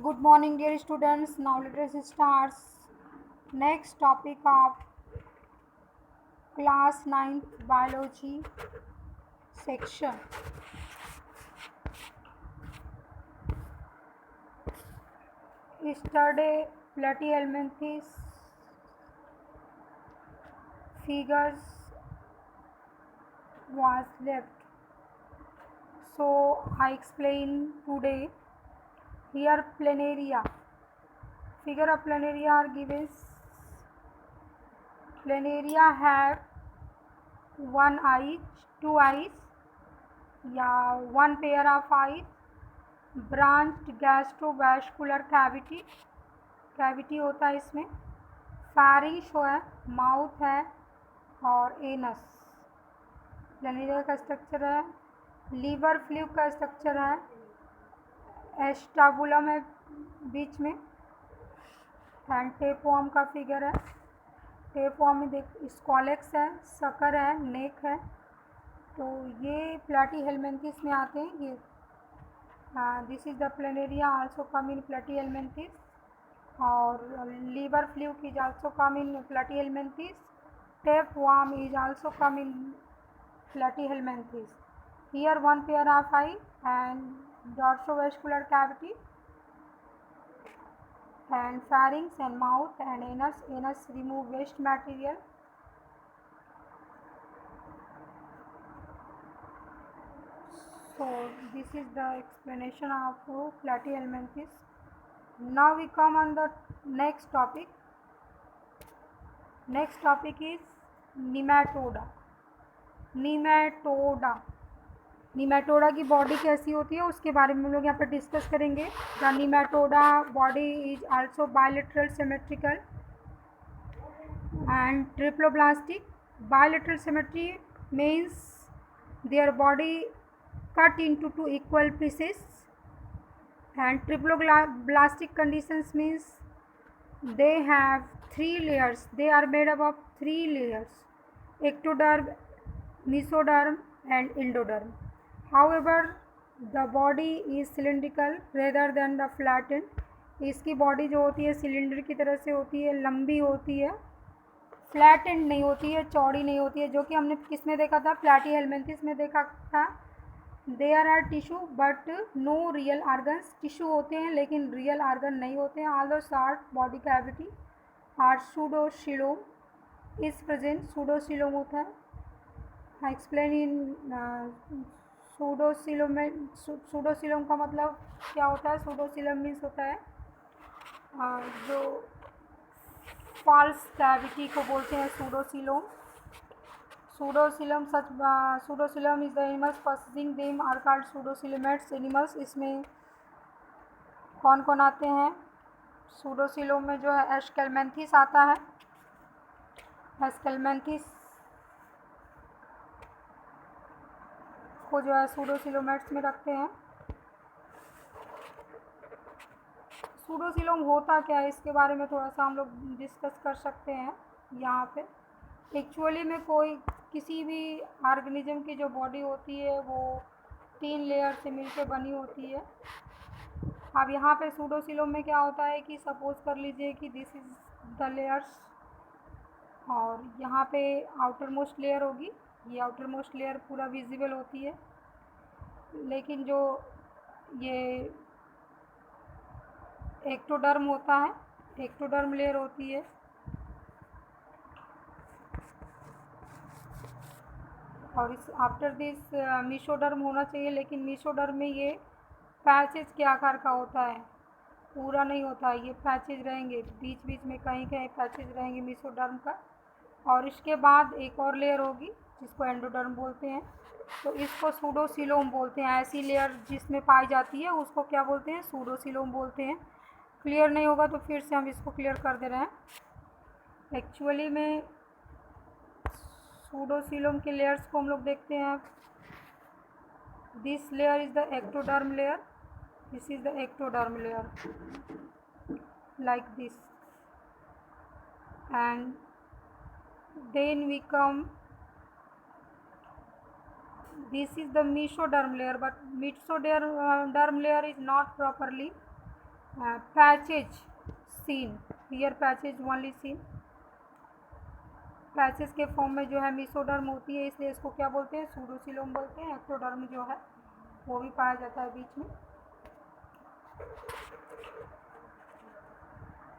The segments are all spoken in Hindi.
Good morning, dear students. Now let us start next topic of class 9th biology section. Yesterday, platyhelminthes figures was left. So I explain today. Here planaria. Figure of planaria are given. Planaria have one eye, two eyes, one pair of eyes, branched gastrovascular cavity होता है इसमें, फारिंक्स है, माउथ है और एनस। प्लेनेरिया का स्ट्रक्चर है, लीवर फ्लूक का स्ट्रक्चर है, एस्टाबुलम है बीच में एंड टेपवर्म का फिगर है। टेपवर्म में देख स्कॉलेक्स है, सकर है, नेक है। तो ये प्लैटीहेल्मिन्थेस में आते हैं। ये this is the planaria also come in platyhelminthes, or liver fluke is also come in platyhelminthes. Tapeworm is also come in platyhelminthes. Here one pair of eye and dorsovascular cavity and pharynx and mouth and anus remove waste material. So this is the explanation of platyhelminthes. Now we come on the next topic. Next topic is nematoda. Nematoda की बॉडी कैसी होती है उसके बारे में हम लोग यहाँ पर डिस्कस करेंगे। The Nematoda body is also bilateral symmetrical and triploblastic. Bilateral symmetry means their body cut into two equal pieces, and triploblastic conditions means they have three layers. They are made up of three layers: ectoderm, mesoderm and endoderm. However, the body is cylindrical rather than the flattened. इसकी बॉडी जो होती है सिलेंडर की तरह से होती है, लंबी होती है, फ्लैटेंड नहीं होती है, चौड़ी नहीं होती है, जो कि हमने किस में देखा था, प्लैटीहेल्मिन्थेस में देखा था। There are tissue but no real organs. Tissue होते हैं लेकिन रियल आर्गन नहीं होते हैं। Although short body cavity or pseudocoelom is present. Pseudocoelom होता है। आई एक्सप्लेन इन सूडोसिलोम में सूडोसिलोम का मतलब क्या होता है। सूडोसिलोम मीन्स होता है जो फॉल्स कैविटी को बोलते हैं pseudocoelom. Pseudocoelom is the animals possessing them are called pseudocoelomates animals। इसमें कौन कौन आते हैं? Pseudocoelom में जो है एस्केलमेंथिस आता है। एस्केलमेंथिस को जो है pseudocoelomates में रखते हैं। Pseudocoelom होता क्या है इसके बारे में थोड़ा सा हम लोग डिस्कस कर सकते हैं यहाँ पे। एक्चुअली में किसी भी ऑर्गेनिज्म की जो बॉडी होती है वो 3 लेयर से मिलकर बनी होती है। अब यहाँ पे सूडोसिलोम में क्या होता है कि सपोज कर लीजिए कि दिस इज द लेयर्स और यहाँ पे आउटर मोस्ट लेयर होगी। ये आउटर मोस्ट लेयर पूरा विजिबल होती है, लेकिन जो ये एक्टोडर्म होता है, एक्टोडर्म लेयर होती है, और इस आफ्टर दिस मीसोडर्म होना चाहिए, लेकिन मीसोडर्म में ये पैचेज के आकार का होता है, पूरा नहीं होता है। ये पैचेज रहेंगे, बीच बीच में कहीं कहीं पैचेज रहेंगे मीसोडर्म का। और इसके बाद एक और लेयर होगी जिसको एंडोडर्म बोलते हैं। तो इसको सूडोसिलोम बोलते हैं। ऐसी लेयर जिसमें पाई जाती है उसको क्या बोलते हैं? सूडोसिलोम बोलते हैं। क्लियर नहीं होगा तो फिर से हम इसको क्लियर कर दे रहे हैं। एक्चुअली में सूडोसिलोम के लेयर्स को हम लोग देखते हैं। This layer is the ectoderm layer, this is the ectoderm layer like this, and then we come, this is the mesoderm layer, but mesoderm layer is not properly patches seen, here patches only seen, patches के फॉर्म में जो है मीसोडर्म होती है, इसलिए इसको क्या बोलते हैं, सूडोसिलोम बोलते हैं। एक्टोडर्म जो है वो भी पाया जाता है बीच में।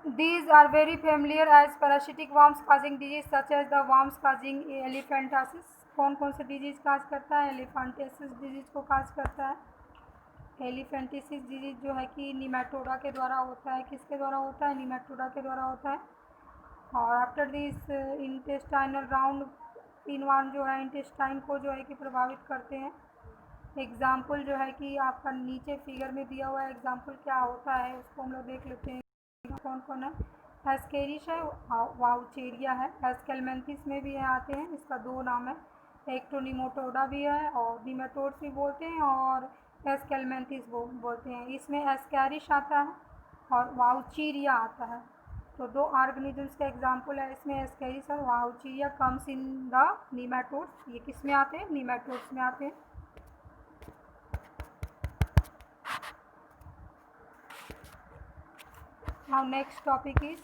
These are very familiar as parasitic worms causing disease such as the worms causing elephantiasis। कौन कौन से डिजीज काज करता है, एलिफेंटियासिस डिजीज को काज करता है। एलिफेंटियासिस डिजीज जो है कि निमेटोडा के द्वारा होता है, किसके द्वारा होता है, निमेटोडा के द्वारा होता है। और after this intestinal round pinworm जो है इंटेस्टाइन को जो है कि प्रभावित करते हैं। एग्जाम्पल जो है कि आपका नीचे फिगर में दिया हुआ है, एग्जाम्पल क्या होता है उसको हम लोग देख लेते हैं कौन कौन है। एस्केरिश है, वाउचेरिया है, एस्केलमेंथिस में भी आते हैं, इसका दो नाम है, एक तो निमोटोडा भी है और निमेटोड्स भी बोलते हैं और एस्केलमेंथिस बोलते हैं। इसमें एस्केरिश आता है और वाउचीरिया आता है। तो दो ऑर्गेनिजम्स का एग्जाम्पल है इसमें, एस्केरिस और वाउचीरिया कम्स इन द निमेटोड्स। ये किस में आते हैं, निमेटोड्स में आते हैं। Now next topic is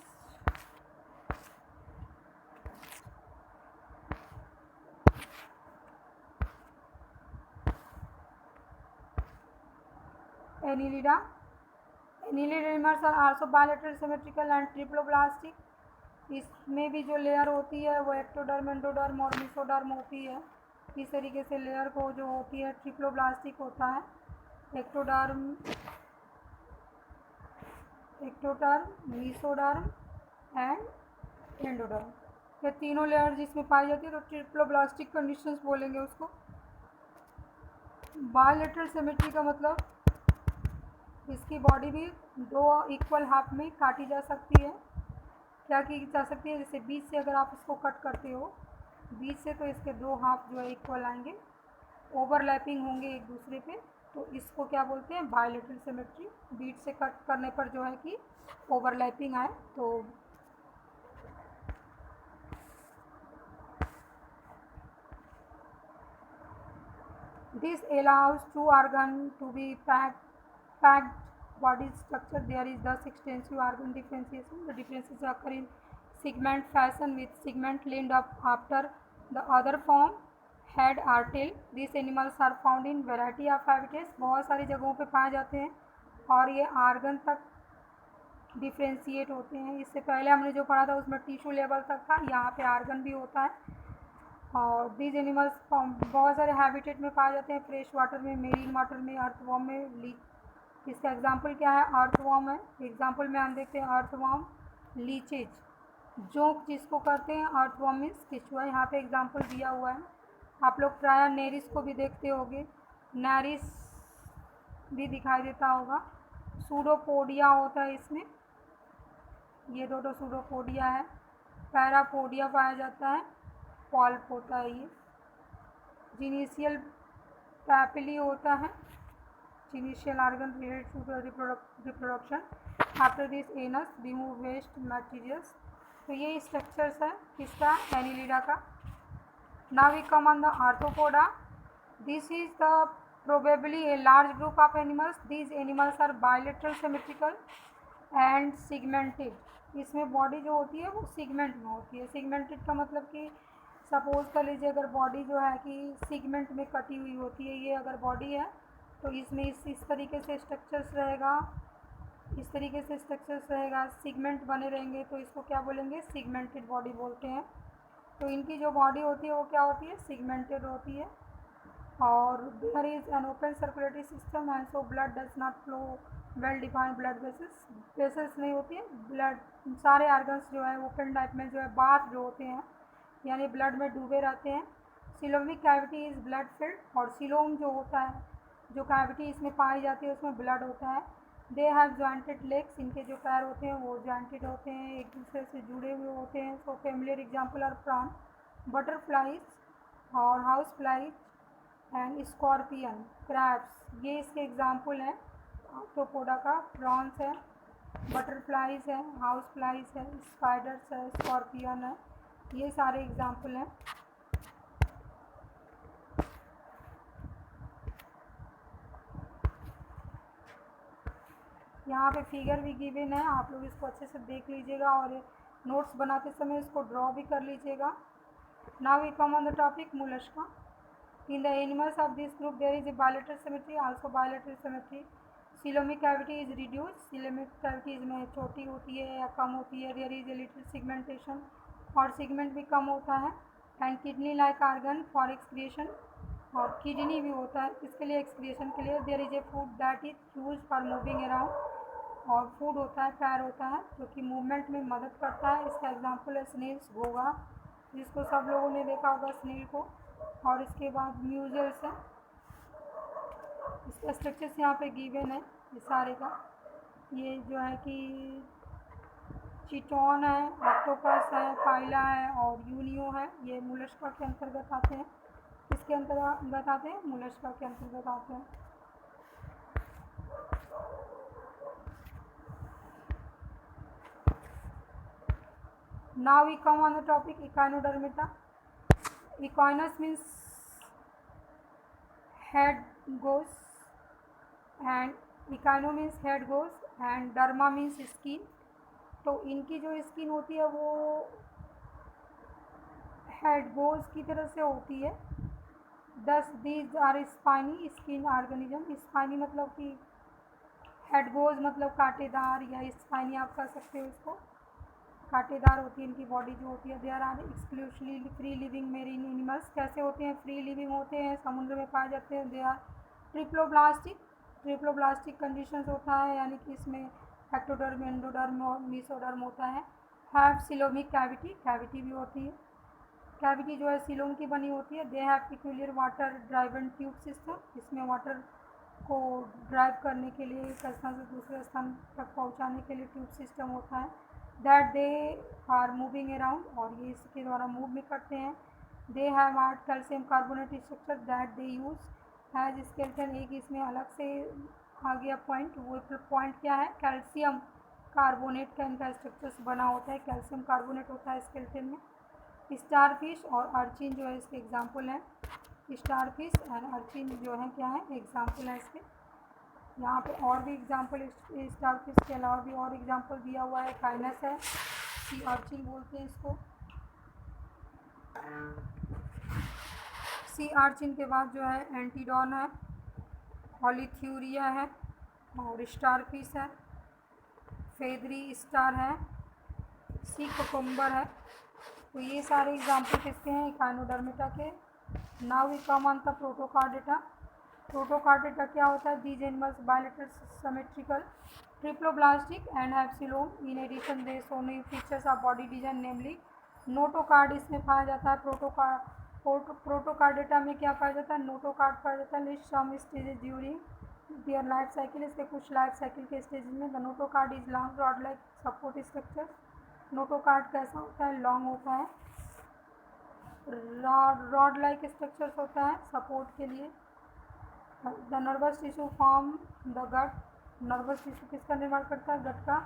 Annelida. Annelida are also bilateral symmetrical and triploblastic। इसमें भी जो लेयर होती है वो एक्टोडर्म, एंडोडर्म और मीसोडर्म होती है। इस तरीके से लेयर को जो होती है ट्रिप्लोब्लास्टिक होता है। एक्टोडर्म, मीसोडर्म एंड एंडोडर्म, ये तीनों लेयर जिसमें पाई जाती है तो ट्रिप्लोब्लास्टिक कंडीशंस बोलेंगे उसको। बायलेटरल सिमेट्री का मतलब इसकी बॉडी भी दो इक्वल हाफ में काटी जा सकती है। क्या की जा सकती है, जैसे बीच से अगर आप इसको कट करते हो बीच से, तो इसके दो हाफ जो है इक्वल आएंगे, ओवरलैपिंग होंगे एक दूसरे पे, तो इसको क्या बोलते हैं, बायलेटरल सिमेट्री। बीच से कट करने पर जो है कि ओवरलैपिंग आए तो this allows two organ to be packed body structure. There is thus extensive organ differentiation. The differences occur in segment fashion with segment linked up after the other form head or tail. These animals are found in variety of habitats। बहुत सारी जगहों पे पाए जाते हैं और ये आर्गन तक डिफ्रेंशिएट होते हैं। इससे पहले हमने जो पढ़ा था उसमें टिश्यू लेवल तक था, यहाँ पे आर्गन भी होता है। और दीज एनिमल्स बहुत सारे हैबिटेट में पाए जाते हैं, फ्रेश वाटर में, मेरीन वाटर में, अर्थवॉर्म में, लीच। इसका एग्जांपल क्या है, अर्थवॉर्म है। एग्जांपल में हम देखते हैं अर्थवॉर्म, लीचेज, जोंक जिसको करते हैं, अर्थवॉर्म मीन्स केचुआ। यहाँ पे एग्जांपल दिया हुआ है। आप लोग ट्राया नेरिस को भी देखते होंगे, नेरिस भी दिखाई देता होगा। सूडोपोडिया होता है इसमें, ये दोनों सूडोपोडिया है। पैरापोडिया पाया जाता है, पॉल्प होता है ये। जिनिशियल पैपिली होता है, genital organ related to reproduction. After this anus remove waste materials. तो ये स्ट्रक्चर्स है किसका, एनिलिडा का। Now we come on the Arthropoda. This is the probably a large group of animals. These animals are bilateral symmetrical and segmented। इसमें बॉडी जो होती है वो सिगमेंट में होती है। सिगमेंटेड का मतलब कि सपोज कर लीजिए अगर बॉडी जो है कि सिगमेंट में कटी हुई होती है, ये अगर बॉडी है तो इसमें इस तरीके से स्ट्रक्चर्स रहेगा, इस तरीके से स्ट्रक्चर्स रहेगा, सिगमेंट बने रहेंगे, तो इसको क्या बोलेंगे, सिगमेंटेड बॉडी बोलते हैं। तो इनकी जो बॉडी होती है वो क्या होती है, सिगमेंटेड होती है। और there is an open circulatory system and so blood does not flow well defined blood vessels नहीं होती है। ब्लड सारे ऑर्गन्स जो है ओपन टाइप में जो है बाथ जो होते हैं यानी ब्लड में डूबे रहते हैं। Coelomic cavity is blood filled, और सिलोम जो होता है, जो कैविटी इसमें पाई जाती है उसमें ब्लड होता है। दे हैव जॉइंटेड लेग्स, इनके जो पैर होते हैं वो जॉइंटेड होते हैं, एक दूसरे से जुड़े हुए होते हैं। So familiar example are prawn, butterflies और house flies and scorpion, crabs, ये इसके एग्जाम्पल हैं आर्थ्रोपोडा का। प्रॉन्स है, बटरफ्लाइज है, हाउस फ्लाइज है, स्पाइडर्स है, स्कॉर्पियन है, ये सारे एग्जाम्पल हैं। यहाँ पे फिगर भी गिवन है, आप लोग इसको अच्छे से देख लीजिएगा और नोट्स बनाते समय इसको ड्रॉ भी कर लीजिएगा। Now we come on the topic mollusca. In the animals of this group there is a bilateral symmetry, also bilateral symmetry. Coelomic cavity is reduce, coelomic cavity में छोटी होती है या कम होती है। There is a little segmentation, और सिगमेंट भी कम होता है। And kidney like organ for excretion, और किडनी भी होता है इसके लिए, एक्सक्रिएशन के लिए। There is a food that is use for moving around, और फूड होता है, पैर होता है जो कि मूवमेंट में मदद करता है। इसका एग्जाम्पल है स्नेल्स, घोगा, जिसको सब लोगों ने देखा होगा स्नेल को। और इसके बाद म्यूजल्स है, इसका स्ट्रक्चर्स यहाँ पे गिवन है ये सारे का। ये जो है कि चिटोन है, ऑक्टोपस है, पाइला है और यूनियो है, ये मोलस्का के अंतर्गत आते हैं। किसके अंतर्गत आते हैं? मोलस्का के अंतर्गत आते हैं। Now we come on the topic Echinodermata. Echinus means head goes, and echino means head goes, and derma means skin. तो इनकी जो स्किन होती है वो हेड गोज की तरह से होती है। Thus these are spiny skin organism. Spiny मतलब कि हेड गोज मतलब कांटेदार, या स्पाइनी आप कह सकते हो इसको, कांटेदार होती है इनकी बॉडी जो होती है। There are exclusively free living marine animals. कैसे होते हैं? फ्री लिविंग होते हैं, समुद्र में पाए जाते हैं। They are triploblastic, triploblastic conditions होता है, यानी कि इसमें एक्टोडर्म, एंडोडर्म और मीसोडर्म होता है। हैव सिलोमिक कैविटी, कैविटी भी होती है। कैविटी जो है सिलोम की बनी होती है। They have peculiar water driven tube system, इसमें वाटर को ड्राइव करने के लिए, एक स्थान से दूसरे स्थान तक पहुंचाने के लिए ट्यूब सिस्टम होता है। That they are moving around, और ये इसके द्वारा मूव भी करते हैं। They have hard calcium carbonate structure that they use as skeleton. एक इसमें अलग से आ गया पॉइंट, वो पॉइंट क्या है? कैल्शियम कार्बोनेट का इनका स्ट्रक्चर्स बना होता है, कैल्शियम कार्बोनेट होता है स्केलेटन में। स्टारफिश और अर्चिन जो है इसके एग्जाम्पल हैं। स्टारफिश एंड अर्चिन जो है क्या है? एग्जाम्पल है इसके। यहाँ पे और भी एग्जाम्पल, स्टारफिश के अलावा भी और एग्जाम्पल दिया हुआ है। काइनस है, सी अर्चिन बोलते हैं इसको। सी अर्चिन के बाद जो है एंटीडॉन है, हॉलीथ्यूरिया है और स्टारफिश है, फेदरी स्टार है, सी कोकुम्बर है। तो ये सारे एग्जाम्पल किसके हैं? इकाइनोडर्मेटा के। Now we come on the Protochordata. Protochordata क्या होता है? These animals bilateral symmetrical triploblastic and have coelom. In addition they show new features of body design namely notochord इसमें पाया जाता है। प्रोटोकार्डेटा में क्या पाया जाता है? नोटोकार्ड पाया जाता है। List some stages during their life cycle, इसके कुछ लाइफ साइकिल के स्टेज में। The notochord is long rod like support structure. Notochord कैसा होता है? लॉन्ग होता है, रॉड लाइक स्ट्रक्चर्स होता है सपोर्ट के लिए। The nervous tissue form the gut, nervous tissue किसका निर्माण करता है? गट का।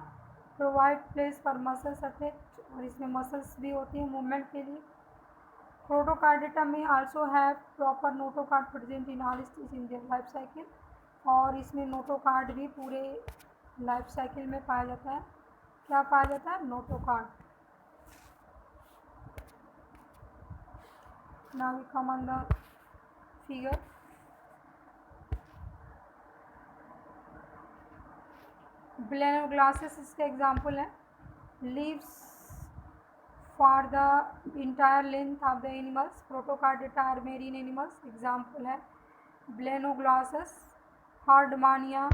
Provide place for muscles attach, और इसमें मसल्स भी होती हैं मूवमेंट के लिए। प्रोटोकार्डेटा में also have proper notochord present in all stage in their life cycle, और इसमें नोटोकार्ड भी पूरे लाइफ साइकिल में पाया जाता है। क्या पाया जाता है? Notochord. Now we come on the figure. Balanoglossus इसका एग्जाम्पल है। Lives for the entire length of the animals. Protochordata are marine animals, example है ब्लेनोग्लासेस, हार्डमानिया,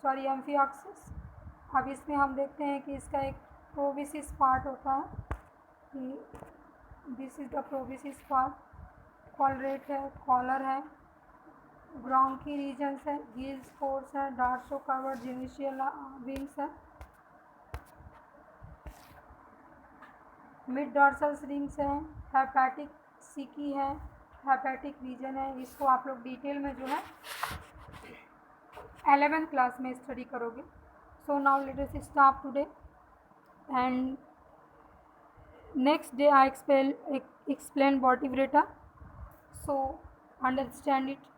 एम्फिऑक्सिस। अब इसमें हम देखते हैं कि इसका एक प्रोविसिस पार्ट होता है, कि this is the proboscis part. Collarette है, कॉलर है, ब्रोंकी रीजन्स है, गिल्स कोर्स है, डार्सो कवर्ड जेनिशियल विंग्स है, मिड डॉर्सल रिंग्स हैं, हेपेटिक सीकी है, हेपेटिक रीजन है। इसको आप लोग डिटेल में जो है 11th क्लास में स्टडी करोगे। So now let us stop today, and next day I explain vertebrata, so understand it.